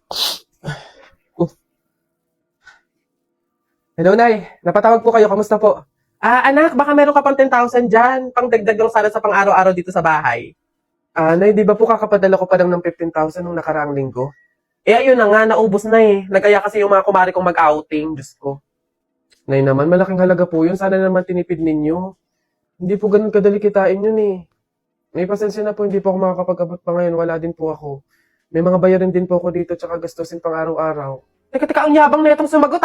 Oh, hello, Nay. Napatawag po kayo. Kamusta po? Anak, baka meron ka pang 10,000 dyan. Pang dagdag lang sana sa pang-araw-araw dito sa bahay. Nay, di ba po kakapadala ko pa lang ng 15,000 nung nakaraang linggo? Ayun na nga, naubos na eh. Nagaya kasi yung mga kumari kong mag-outing. Diyos ko. Nay naman, malaking halaga po yun. Sana naman tinipid ninyo. Hindi po ganun kadali kitain yun eh. May pasensya na po, hindi po ako makakapag-abot pa ngayon. Wala din po ako. May mga bayarin din po ako dito tsaka gastusin pang araw-araw. Teka, ang yabang na itong sumagot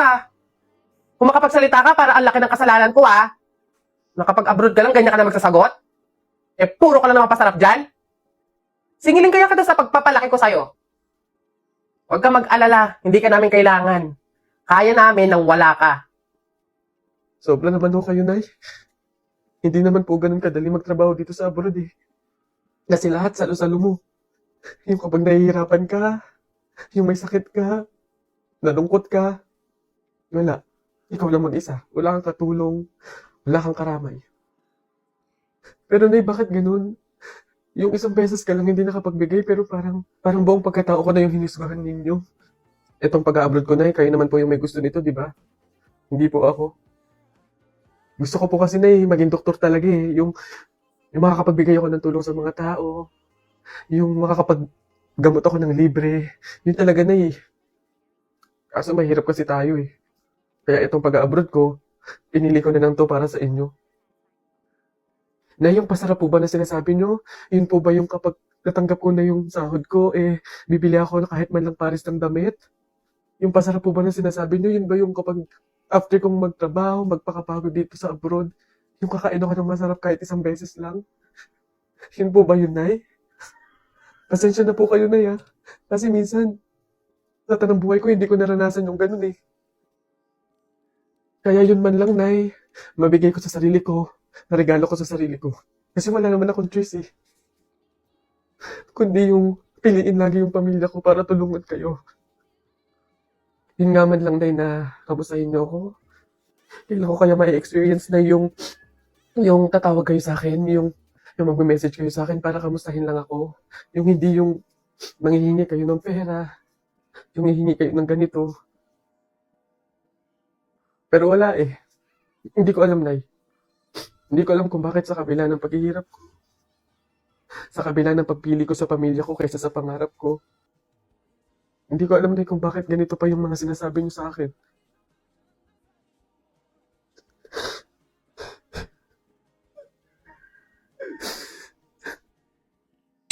Kung makapagsalita ka, para ang laki ng kasalanan ko Nakapag-abroad ka lang, ganyan ka na magsasagot? Puro ka lang naman pasarap dyan? Singilin kaya ka doon sa pagpapalaki ko sa'yo. Huwag ka mag-alala, hindi ka namin kailangan. Kaya namin nang wala ka. Sobra naman ho kayo, Nay. Hindi naman po ganun kadali magtrabaho dito sa abroad eh. Kasi lahat salo-salo mo. Yung kapag nahihirapan ka, yung may sakit ka, nalungkot ka, wala. Ikaw lang mag-isa. Wala kang katulong, wala kang karamay. Pero Nay, bakit ganun? Yung isang beses ka lang hindi nakapagbigay pero parang buong pagkatao ko na yung hinisgahan ninyo. Etong pag-abroad ko, Nay, kayo naman po yung may gusto nito, di ba? Hindi po ako. Gusto ko po kasi, Nay, maging doktor talaga eh. Yung makakapagbigay ako ng tulong sa mga tao. Yung makakapaggamot ako ng libre. Yun talaga, Nay. Kaso mahirap kasi tayo eh. Kaya itong pag-abroad ko, pinili ko na lang to para sa inyo. Na yung pasarap po ba na sinasabi nyo? Yun po ba yung kapag natanggap ko na yung sahod ko, bibili ako na kahit man lang pares ng damit? Yung pasarap po ba na sinasabi nyo? Yun ba yung kapag after kong magtrabaho, magpakapagod dito sa abroad, yung kakain ako ng masarap kahit isang beses lang? Yun po ba yun, Nay? Pasensya na po kayo, Nay, Kasi minsan, sa tanang buhay ko, hindi ko naranasan yung ganun eh. Kaya yun man lang, Nay, mabigay ko sa sarili ko, naregalo ko sa sarili ko. Kasi wala naman akong choice eh. Kundi yung piliin lagi yung pamilya ko para tulungan kayo. Yun nga man lang, Nay, na kamustahin niyo ako. Kailan ko kaya ma-experience na yung tatawag kayo sa akin, yung mag-message kayo sa akin para kamustahin lang ako. Yung hindi yung manghihingi kayo ng pera, yung hihingi kayo ng ganito. Pero wala eh. Hindi ko alam, Nay. Hindi ko alam kung bakit sa kabila ng paghihirap ko, sa kabila ng pagpili ko sa pamilya ko kaysa sa pangarap ko, hindi ko alam, Nay, kung bakit ganito pa yung mga sinasabi niyo sa akin.